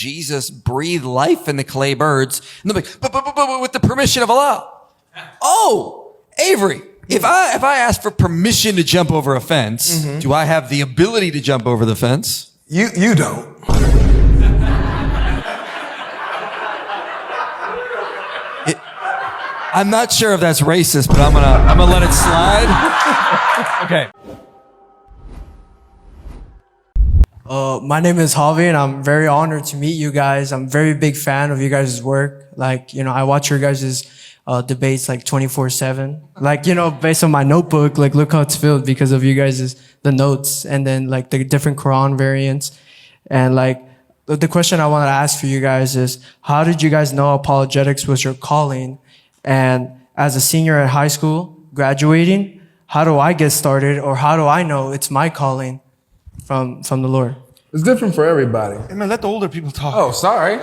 Jesus breathed life in the clay birds. And they'll be like, but with the permission of Allah. Oh, Avery, if I ask for permission to jump over a fence, do I have the ability to jump over the fence? You don't. I'm not sure if that's racist, but I'm gonna let it slide. Okay. My name is Javi, and I'm very honored to meet you guys. I'm a very big fan of you guys' work. Like, I watch your guys' debates like 24/7. Like, based on my notebook, like, look how it's filled because of you guys' the notes and then like the different Quran variants. And like, the question I want to ask for you guys is, how did you guys know apologetics was your calling? And as a senior at high school, graduating, how do I get started, or how do I know it's my calling from the Lord? It's different for everybody. Hey man, let the older people talk. Oh, sorry.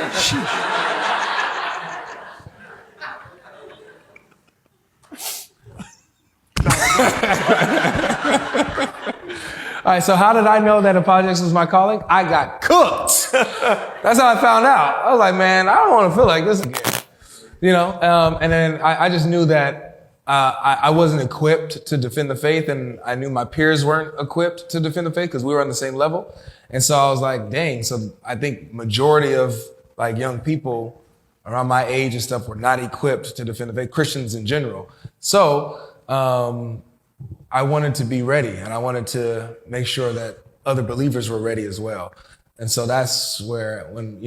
All right, so how did I know that apologetics was my calling? I got cooked. That's how I found out. I was like, man, I don't want to feel like this again. And then I just knew that I wasn't equipped to defend the faith, and I knew my peers weren't equipped to defend the faith because we were on the same level. And so I was like, dang. So I think majority of like young people around my age and stuff were not equipped to defend the faith, Christians in general. So I wanted to be ready, and I wanted to make sure that other believers were ready as well. And so that's where when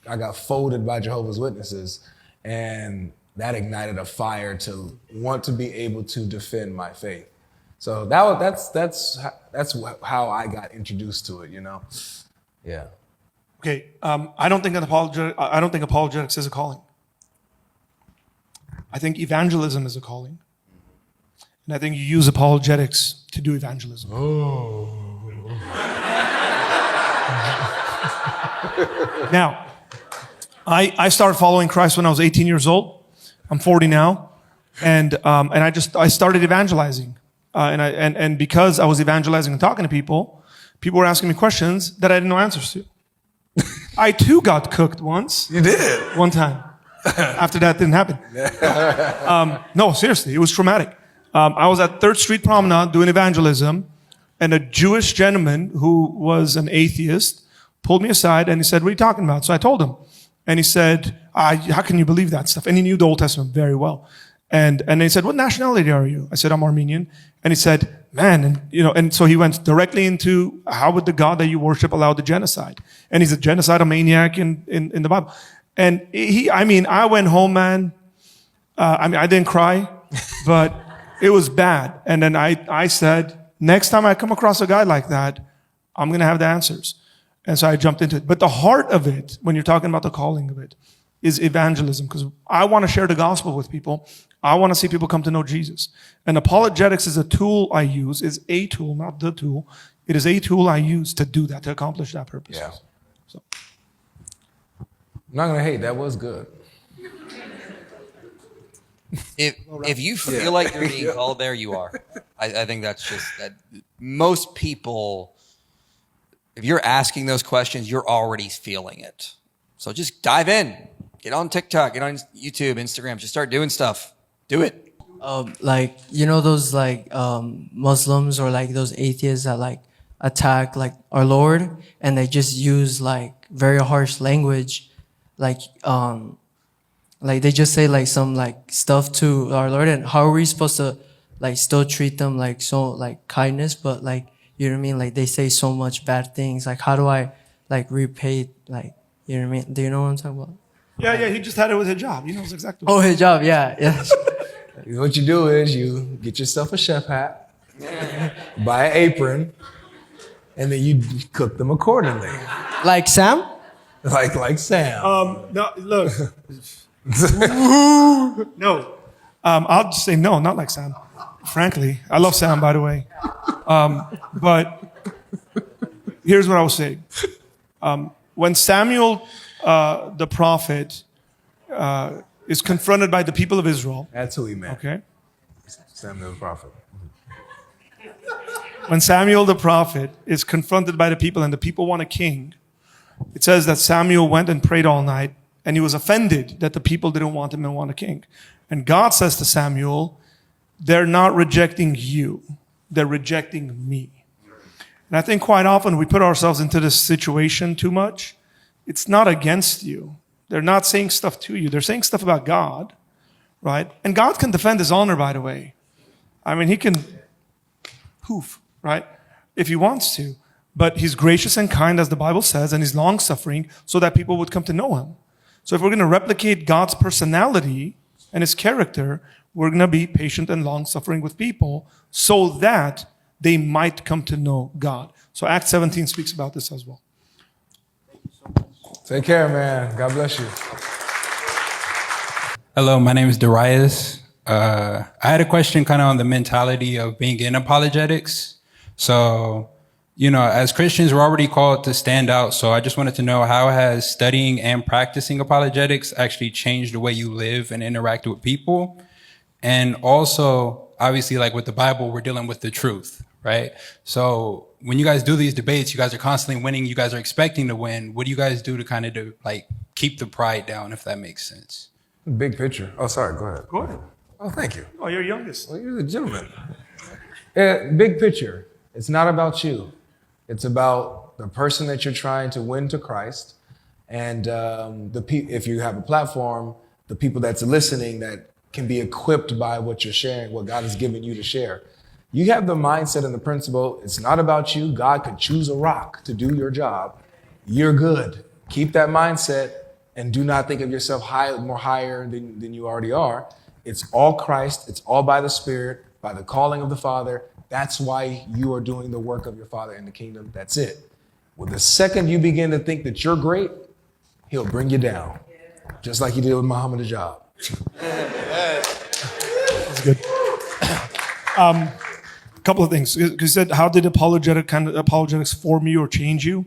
I got folded by Jehovah's Witnesses, and that ignited a fire to want to be able to defend my faith. So that's how I got introduced to it, Yeah. Okay, I don't think apologetics is a calling. I think evangelism is a calling, and I think you use apologetics to do evangelism. Oh. Now, I started following Christ when I was 18 years old. I'm 40 now, and I started evangelizing, and because I was evangelizing and talking to people were asking me questions that I didn't know answers to. I too got cooked once. You did? One time. After that didn't happen. No, seriously, it was traumatic. I was at 3rd Street Promenade doing evangelism, and a Jewish gentleman who was an atheist pulled me aside and he said, "What are you talking about?" So I told him. And he said, "How can you believe that stuff?" And he knew the Old Testament very well. And he said, "What nationality are you?" I said, "I'm Armenian." And he said, "Man," and so he went directly into, how would the God that you worship allow the genocide? And he's a genocidal maniac in the Bible. And I went home, man. I didn't cry, but it was bad. And then I said, next time I come across a guy like that, I'm going to have the answers. And so I jumped into it. But the heart of it, when you're talking about the calling of it, is evangelism, because I want to share the gospel with people. I want to see people come to know Jesus. And apologetics is a tool I use, is a tool, not the tool. It is a tool I use to do that, to accomplish that purpose. Yeah. So. I'm not going to hate. That was good. If you feel like you're being called there, you are. I think that's just that. Most people, if you're asking those questions, you're already feeling it. So just dive in. Get on TikTok, get on YouTube, Instagram. Just start doing stuff. Do it. Those Muslims or like those atheists that like attack like our Lord, and they just use like very harsh language, like they just say like some like stuff to our Lord. And how are we supposed to like still treat them like so like kindness, but like, you know what I mean? Like they say so much bad things. Like how do I like repay, like, you know what I mean? Do you know what I'm talking about? Yeah, he just had it with hijab. He knows exactly. Oh, hijab, yeah. What you do is you get yourself a chef hat, buy an apron, and then you cook them accordingly. Like Sam? Like Sam. No, look. No. I'll just say no, not like Sam. Frankly, I love Sam, by the way. But here's what I will say. When Samuel, the prophet, is confronted by the people of Israel. That's who he meant. Okay. Samuel the prophet. When Samuel the prophet is confronted by the people and the people want a king, it says that Samuel went and prayed all night, and he was offended that the people didn't want him and want a king. And God says to Samuel, they're not rejecting you, they're rejecting me. And I think quite often we put ourselves into this situation too much. It's not against you. They're not saying stuff to you. They're saying stuff about God, right? And God can defend his honor, by the way. I mean, he can poof, right? If he wants to. But he's gracious and kind, as the Bible says, and he's long-suffering so that people would come to know him. So if we're going to replicate God's personality and his character, we're going to be patient and long-suffering with people so that they might come to know God. So Acts 17 speaks about this as well. Take care, man. God bless you. Hello, my name is Darius. I had a question kind of on the mentality of being in apologetics. So, you know, as Christians, we're already called to stand out. So I just wanted to know, how has studying and practicing apologetics actually changed the way you live and interact with people? And also, obviously, like with the Bible, we're dealing with the truth, right? So when you guys do these debates, you guys are constantly winning. You guys are expecting to win. What do you guys do to kind of keep the pride down, if that makes sense? Big picture. Oh, sorry. Go ahead. Go ahead. Oh, thank you. Oh, you're youngest. Well, you're the gentleman. Big picture. It's not about you. It's about the person that you're trying to win to Christ, and if you have a platform, the people that's listening that can be equipped by what you're sharing, what God has given you to share. You have the mindset and the principle. It's not about you. God could choose a rock to do your job. You're good. Keep that mindset, and do not think of yourself more higher than you already are. It's all Christ. It's all by the Spirit, by the calling of the Father. That's why you are doing the work of your Father in the kingdom. That's it. Well, the second you begin to think that you're great, he'll bring you down, just like he did with Muhammad Ajab. That's good. A couple of things. You said, how did apologetics form you or change you?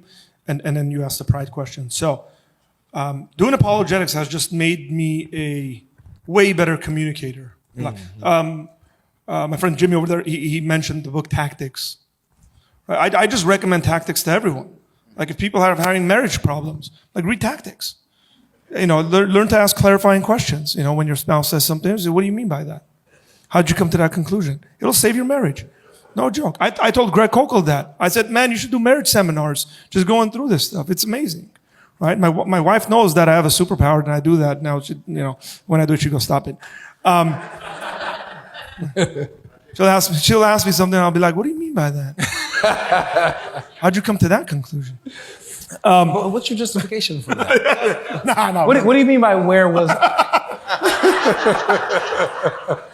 And then you asked the pride question. So doing apologetics has just made me a way better communicator. My friend Jimmy over there, he mentioned the book Tactics. I just recommend Tactics to everyone. Like if people are having marriage problems, like read Tactics. You know, learn to ask clarifying questions. You know, when your spouse says something, say, what do you mean by that? How'd you come to that conclusion? It'll save your marriage. No joke. I told Greg Kokel that. I said, man, you should do marriage seminars. Just going through this stuff. It's amazing. Right? My wife knows that I have a superpower and I do that. Now, when I do it, she goes, stop it. She'll ask me something, and I'll be like, what do you mean by that? How'd you come to that conclusion? What's your justification for that? No. What do you mean by where was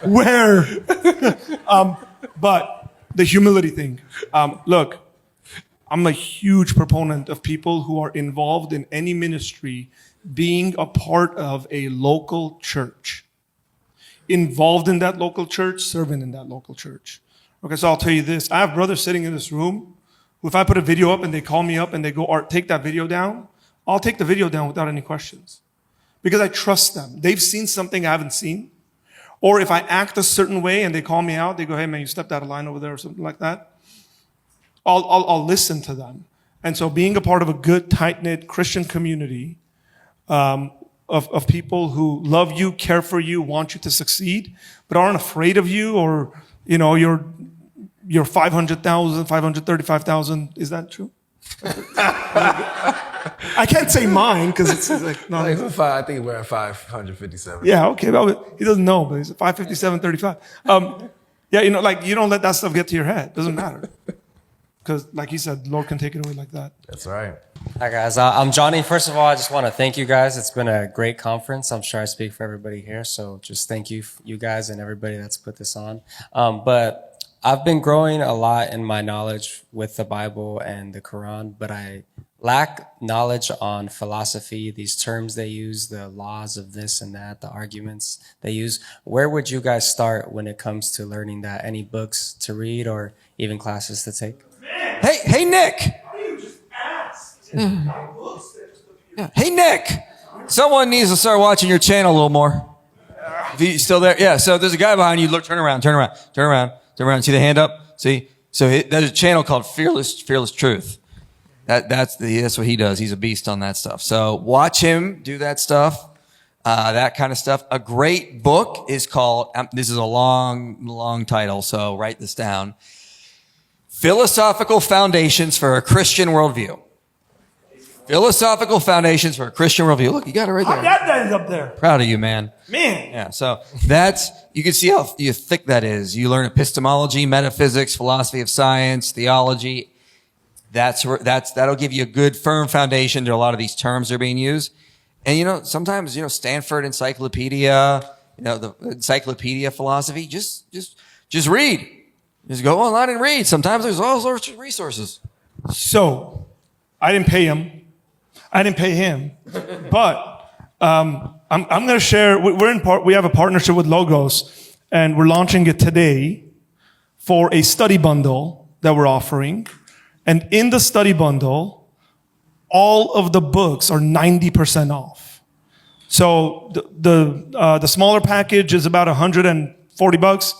Where? But the humility thing. Look, I'm a huge proponent of people who are involved in any ministry being a part of a local church. Involved in that local church, serving in that local church. Okay, so I'll tell you this. I have brothers sitting in this room who, if I put a video up and they call me up and they go, Art, take that video down, I'll take the video down without any questions. Because I trust them. They've seen something I haven't seen. Or if I act a certain way and they call me out, they go, hey man, you stepped out of line over there or something like that. I'll listen to them. And so being a part of a good, tight-knit Christian community, of people who love you, care for you, want you to succeed, but aren't afraid of you, or, you know, you're 500,000, 535,000. Is that true? I can't say mine because it's like, no. I think we're at 557. Yeah, okay. Well, he doesn't know, but he's at 557.35. Yeah, you know, like you don't let that stuff get to your head. Doesn't matter. Because, like he said, the Lord can take it away like that. That's right. Hi, guys. I'm Johnny. First of all, I just want to thank you guys. It's been a great conference. I'm sure I speak for everybody here. So just thank you, you guys and everybody that's put this on. But I've been growing a lot in my knowledge with the Bible and the Quran, but I lack knowledge on philosophy, these terms they use, the laws of this and that, the arguments they use. Where would you guys start when it comes to learning that? Any books to read or even classes to take? Hey, Nick. Hey, Nick. Someone needs to start watching your channel a little more. If you still there, yeah. So there's a guy behind you. Look, turn around. See the hand up? See? So there's a channel called Fearless Truth. That's what he does. He's a beast on that stuff. So watch him do that stuff, that kind of stuff. A great book is called, this is a long title, so write this down. Philosophical Foundations for a Christian Worldview. Philosophical Foundations for a Christian Worldview. Look, you got it right there. That is up there. Proud of you, man. Man. Yeah, so you can see how thick that is. You learn epistemology, metaphysics, philosophy of science, theology. That'll give you a good, firm foundation to a lot of these terms that are being used. And, sometimes, Stanford Encyclopedia, the encyclopedia philosophy, just read. Just go online and read. Sometimes there's all sorts of resources. So, I didn't pay him. But I'm going to share. We have a partnership with Logos, and we're launching it today for a study bundle that we're offering. And in the study bundle, all of the books are 90% off. So the smaller package is about $140.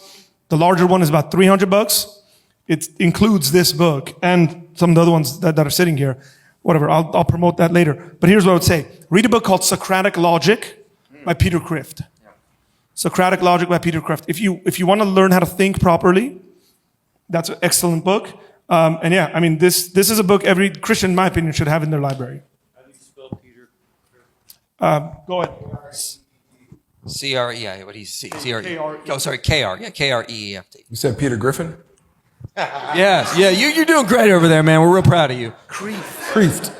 The larger one is about $300. It includes this book and some of the other ones that are sitting here. Whatever, I'll promote that later. But here's what I would say. Read a book called Socratic Logic by Peter Crift. Socratic Logic by Peter Crift. If you want to learn how to think properly, that's an excellent book. This is a book every Christian, in my opinion, should have in their library. How do you spell Peter? Go ahead. C-R-E, yeah, what he's C-R-E. K-R-E. Oh, sorry, K-R, yeah, K-R-E-E-F-T. You said Peter Griffin? Yes, yeah, you're doing great over there, man. We're real proud of you. Kreeft.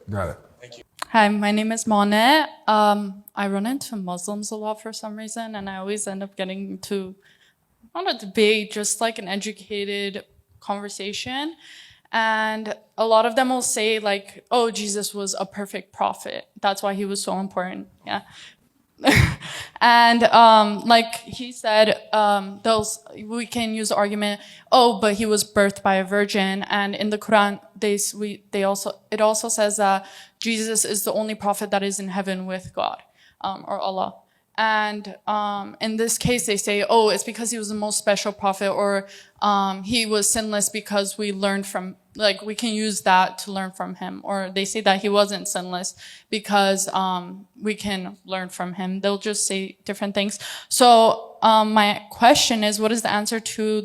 Got it. Hi, my name is Monet. I run into Muslims a lot for some reason, and I always end up getting to, not a debate, just like an educated conversation. And a lot of them will say like, oh, Jesus was a perfect prophet. That's why he was so important. Yeah. And like he said, we can use the argument, oh, but he was birthed by a virgin. And in the Quran, it also says that Jesus is the only prophet that is in heaven with God, or Allah. And in this case, they say, oh, it's because he was the most special prophet, or he was sinless because we learned from, like, we can use that to learn from him. Or they say that he wasn't sinless because we can learn from him. They'll just say different things. So my question is, what is the answer to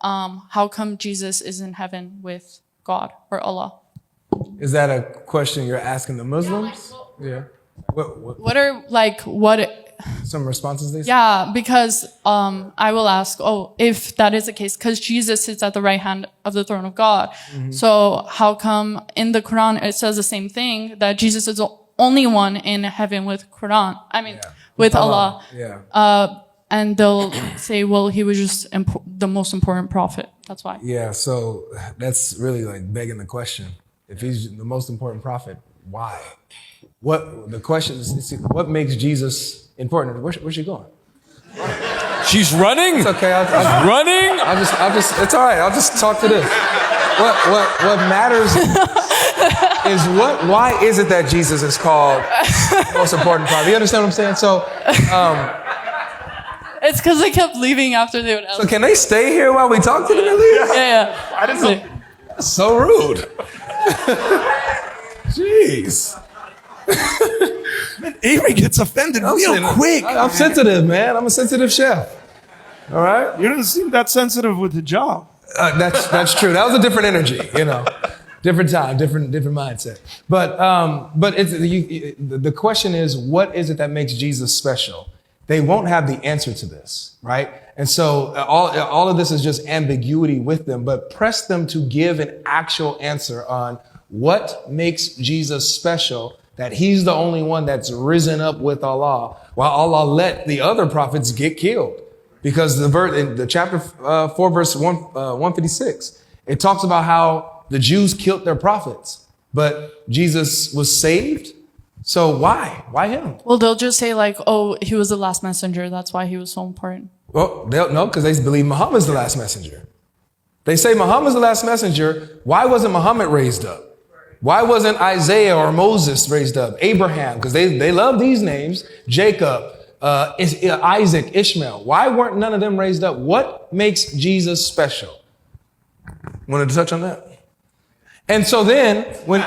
how come Jesus is in heaven with God or Allah? Is that a question you're asking the Muslims? Yeah. What are some responses they say? Yeah, because I will ask, if that is the case, because Jesus sits at the right hand of the throne of God. Mm-hmm. So how come in the Quran it says the same thing, that Jesus is the only one in heaven with with Allah? Yeah. And they'll say, well, he was just the most important prophet. That's why. Yeah, so that's really like begging the question. If he's the most important prophet, why? The question is, what makes Jesus important? Where's she going? She's running? It's okay. Running? It's all right. I'll just talk to this. What matters is why is it that Jesus is called the most important prophet? You understand what I'm saying? So, it's because they kept leaving after they would ask. So can they stay here while we talk to them at least? Yeah. I didn't know. That's so rude. Jeez. Man, Avery gets offended real quick. I'm sensitive, man. I'm a sensitive chef. All right? You don't seem that sensitive with the job. That's true. That was a different energy, different time, different mindset. But the question is, what is it that makes Jesus special? They won't have the answer to this, right? And so all of this is just ambiguity with them, but press them to give an actual answer on what makes Jesus special, that he's the only one that's risen up with Allah, while Allah let the other prophets get killed. Because in the chapter 4, verse 156, it talks about how the Jews killed their prophets, but Jesus was saved. So why? Why him? Well, they'll just say like, oh, he was the last messenger. That's why he was so important. Well, no, because they believe Muhammad's the last messenger. They say Muhammad's the last messenger. Why wasn't Muhammad raised up? Why wasn't Isaiah or Moses raised up? Abraham, because they love these names. Jacob, Isaac, Ishmael. Why weren't none of them raised up? What makes Jesus special? Wanted to touch on that? And so then when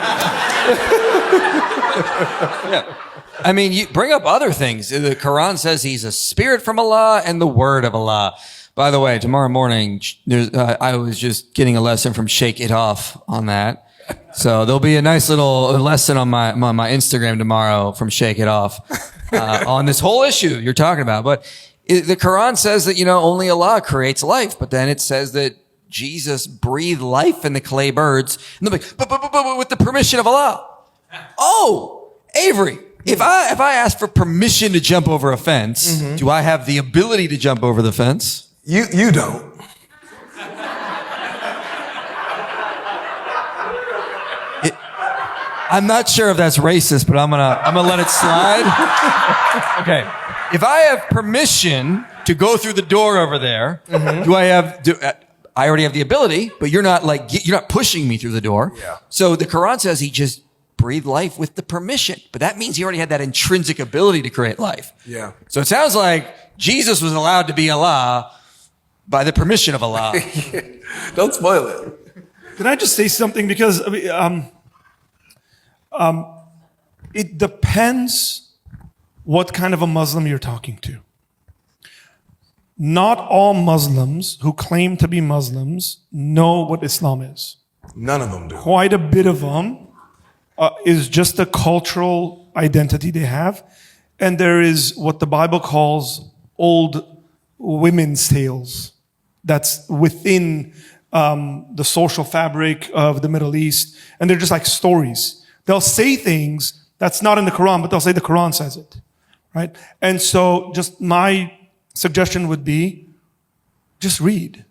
I mean, you bring up other things. The Quran says he's a spirit from Allah and the word of Allah. By the way, tomorrow morning, I was just getting a lesson from Shake It Off on that. So there'll be a nice little lesson on my Instagram tomorrow from Shake It Off on this whole issue you're talking about. But the Quran says that, only Allah creates life. But then it says that Jesus breathed life in the clay birds. And they'll be like, but with the permission of Allah. Oh, Avery, if I ask for permission to jump over a fence, do I have the ability to jump over the fence? you don't. I'm not sure if that's racist, but I'm gonna let it slide. Okay. If I have permission to go through the door over there, I already have the ability, but you're not pushing me through the door. Yeah. So the Quran says he just breathed life with the permission, but that means he already had that intrinsic ability to create life. Yeah. So it sounds like Jesus was allowed to be Allah by the permission of Allah. Don't spoil it. Can I just say something? Because it depends what kind of a Muslim you're talking to. Not all Muslims who claim to be Muslims know what Islam is. None of them do. Quite a bit of them is just a cultural identity they have. And there is what the Bible calls old women's tales. That's within the social fabric of the Middle East. And they're just like stories. They'll say things that's not in the Quran, but they'll say the Quran says it, right? And so just my suggestion would be, just read.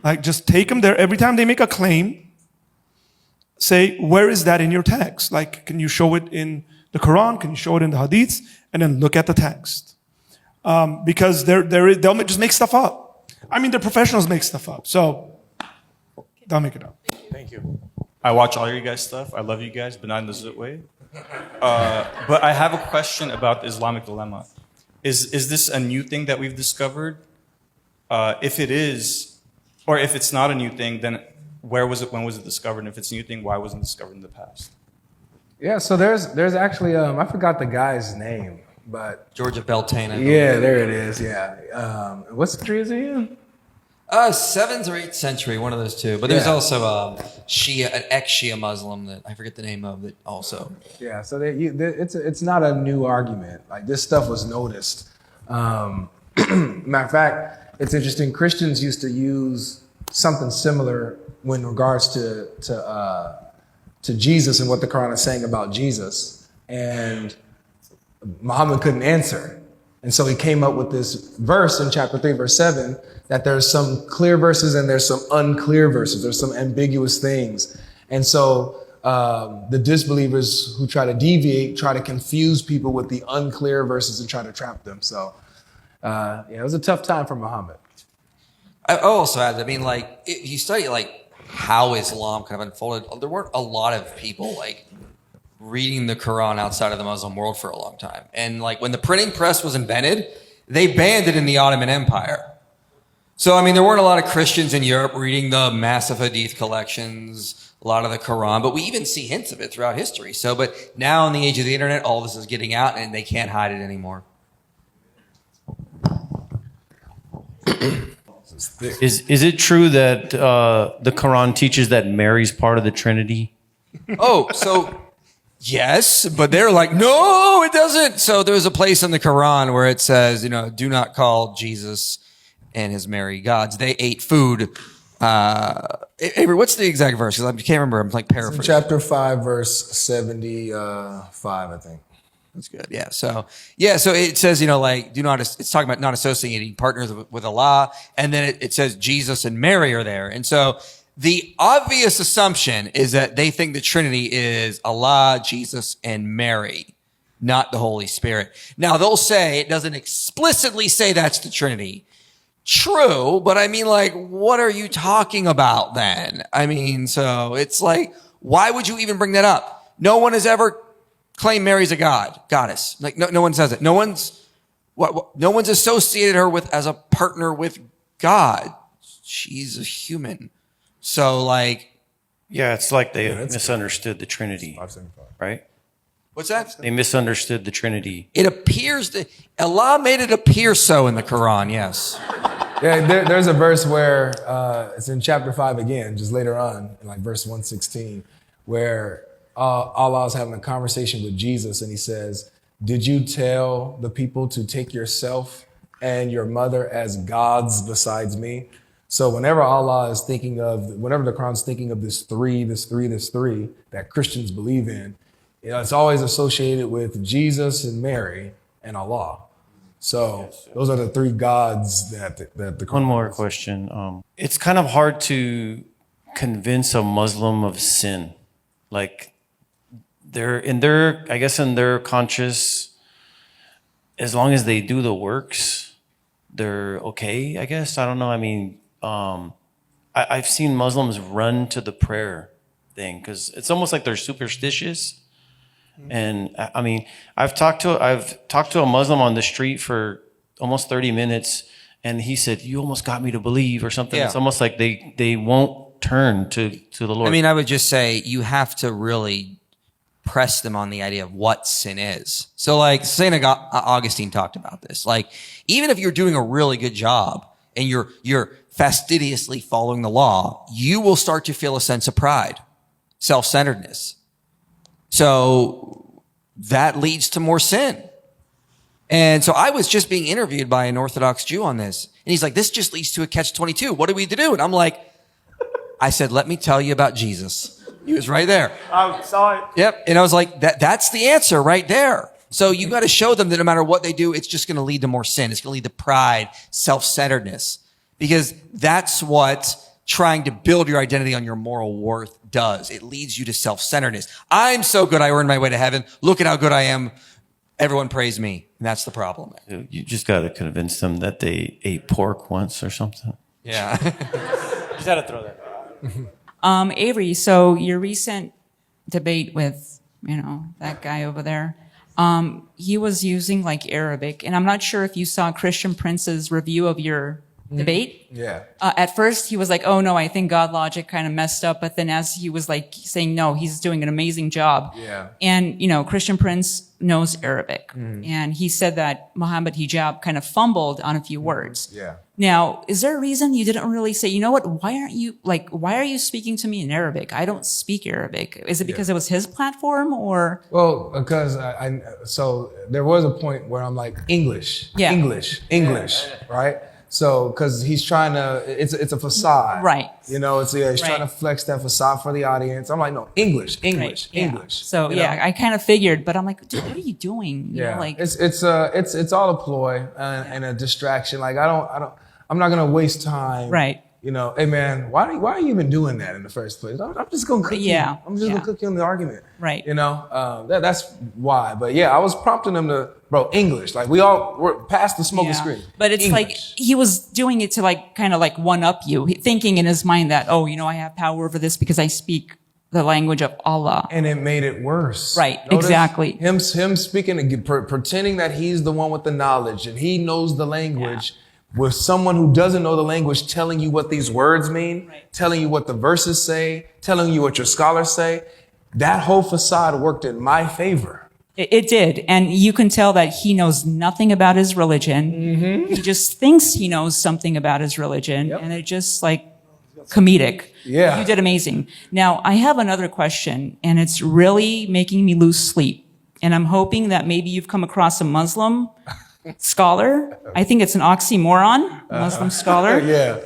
Like, just take them there. Every time they make a claim, say, where is that in your text? Like, can you show it in the Quran? Can you show it in the Hadiths? And then look at the text. Because they'll just make stuff up. I mean, the professionals make stuff up. So, they'll make it up. Thank you. I watch all your guys' stuff. I love you guys, but not in the Zoot way. But I have a question about the Islamic dilemma. Is this a new thing that we've discovered? If it is, or if it's not a new thing, then where was it? When was it discovered? And if it's a new thing, why wasn't it discovered in the past? Yeah, so there's actually I forgot the guy's name, but Georgia Beltane. yeah, there it is. Yeah, what century is he in? 7th or 8th century, one of those two. But there's Yeah. also an ex-Shia Muslim that I forget the name of that also. Yeah, so it's not a new argument. Like, this stuff was noticed. Matter of fact, it's interesting. Christians used to use something similar in regards to Jesus and what the Quran is saying about Jesus, and Muhammad couldn't answer. And so he came up with this verse in chapter 3, verse 7, that there's some clear verses and there's some unclear verses. There's some ambiguous things. And so the disbelievers who try to deviate, try to confuse people with the unclear verses and try to trap them. So, it was a tough time for Muhammad. I also add, if you study how Islam kind of unfolded, there weren't a lot of people reading the Quran outside of the Muslim world for a long time. And when the printing press was invented, they banned it in the Ottoman Empire. So, there weren't a lot of Christians in Europe reading the massive Hadith collections, a lot of the Quran, but we even see hints of it throughout history. So, but now in the age of the internet, all this is getting out and they can't hide it anymore. Is it true that the Quran teaches that Mary's part of the Trinity? Oh, so yes, but they're like, no, it doesn't. So there's a place in the Quran where it says, do not call Jesus and his Mary gods. They ate food. Avery, what's the exact verse? 'Cause I can't remember. I'm paraphrasing. Chapter 5, verse 75, I think. That's good. Yeah. So it says, do not, it's talking about not associating partners with Allah. And then it says Jesus and Mary are there. And so the obvious assumption is that they think the Trinity is Allah, Jesus, and Mary, not the Holy Spirit. Now they'll say it doesn't explicitly say that's the Trinity. True. But what are you talking about then? So it's why would you even bring that up? No one has ever claimed Mary's a goddess. No one says it. No one's associated her as a partner with God. She's a human. So Yeah, it's like they misunderstood the Trinity, right? What's that? They misunderstood the Trinity. It appears that Allah made it appear so in the Quran, yes. Yeah, there's a verse where it's in chapter 5 again, just later on, in like verse 116, where Allah is having a conversation with Jesus, and he says, "Did you tell the people to take yourself and your mother as gods besides me?" So whenever Allah is thinking of, whenever the Quran's thinking of this three that Christians believe in, you know, it's always associated with Jesus and Mary and Allah. So those are the three gods that the Quran One more is. question. It's kind of hard to convince a Muslim of sin. Like I guess in their conscious, as long as they do the works, they're okay, I guess. I don't know. I mean, I've seen Muslims run to the prayer thing because it's almost like they're superstitious. And I mean, I've talked to a Muslim on the street for almost 30 minutes, and he said, "You almost got me to believe," or something. Yeah. It's almost like they won't turn to the Lord. I mean, I would just say you have to really press them on the idea of what sin is. So like St. Augustine talked about this. Like, even if you're doing a really good job and you're fastidiously following the law, you will start to feel a sense of pride, self-centeredness. So that leads to more sin. And so I was just being interviewed by an Orthodox Jew on this. And he's like, this just leads to a catch-22. What are we to do? And I'm like, I said, let me tell you about Jesus. He was right there. I saw it. Yep. And I was like, that's the answer right there. So you got to show them that no matter what they do, it's just going to lead to more sin. It's going to lead to pride, self-centeredness, because that's what trying to build your identity on your moral worth does. It leads you to self-centeredness. I'm so good, I earned my way to heaven. Look at how good I am. Everyone praise me. And that's the problem. You just got to convince them that they ate pork once or something. Yeah. Just had to throw that. Avery, so your recent debate with, that guy over there, he was using like Arabic, and I'm not sure if you saw Christian Prince's review of your debate. Yeah. At first he was like, "Oh no, I think GodLogic kind of messed up," but then as he was like saying, "No, he's doing an amazing job." Yeah. And, Christian Prince knows Arabic, and he said that Muhammad Hijab kind of fumbled on a few words. Yeah. Now, is there a reason you didn't really say, you know what, why are you speaking to me in Arabic? I don't speak Arabic. Is it because it was his platform, or? Well, because so there was a point where I'm like, English, Yeah. English, right? So, because he's trying to, it's a facade. Right. He's Right. trying to flex that facade for the audience. I'm like, no, English, Right, yeah. English. So you know? I kind of figured, but I'm like, dude, what are you doing? You know, like, it's all a ploy and a distraction. Like I'm not gonna waste time. Right. Hey man, why are you even doing that in the first place? I'm just gonna cook you. Yeah, I'm just yeah. gonna cook you in the argument. Right. That's why. But yeah, I was prompting them to, bro, English. Like we're past the smoking screen. But it's English. like he was doing it to like kind of like one up you, thinking in his mind that, I have power over this because I speak the language of Allah. And it made it worse. Right, Notice exactly. Him speaking, pretending that he's the one with the knowledge and he knows the language. With someone who doesn't know the language telling you what these words mean, telling you what the verses say, telling you what your scholars say, that whole facade worked in my favor. It did. And you can tell that he knows nothing about his religion. Mm-hmm. He just thinks he knows something about his religion. Yep. And it just like comedic. Yeah. You did amazing. Now, I have another question, and it's really making me lose sleep. And I'm hoping that maybe you've come across a Muslim scholar. I think it's an oxymoron, Muslim scholar. Yeah.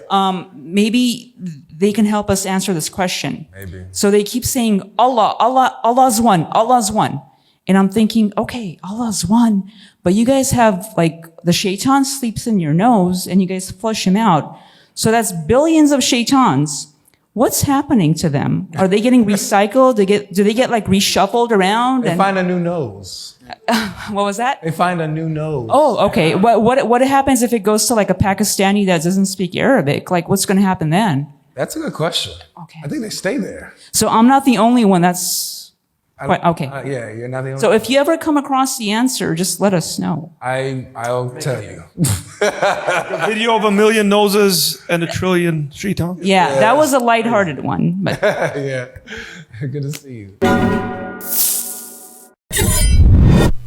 Maybe they can help us answer this question. Maybe. So they keep saying Allah's one. And I'm thinking, okay, Allah's one, but you guys have like the shaitan sleeps in your nose and you guys flush him out. So that's billions of shaitans. What's happening to them? Are they getting recycled? Do they get like reshuffled around? They find a new nose. What was that? They find a new nose. Oh, okay. What happens if it goes to like a Pakistani that doesn't speak Arabic? Like, what's going to happen then? That's a good question. Okay. I think they stay there. So I'm not the only one that's okay. Yeah, you're not the only So if you ever come across the answer, just let us know. I'll tell you. A video of 1,000,000 noses and 1,000,000,000,000 shaitan. Yeah, that was a lighthearted one, but Yeah. Good to see you.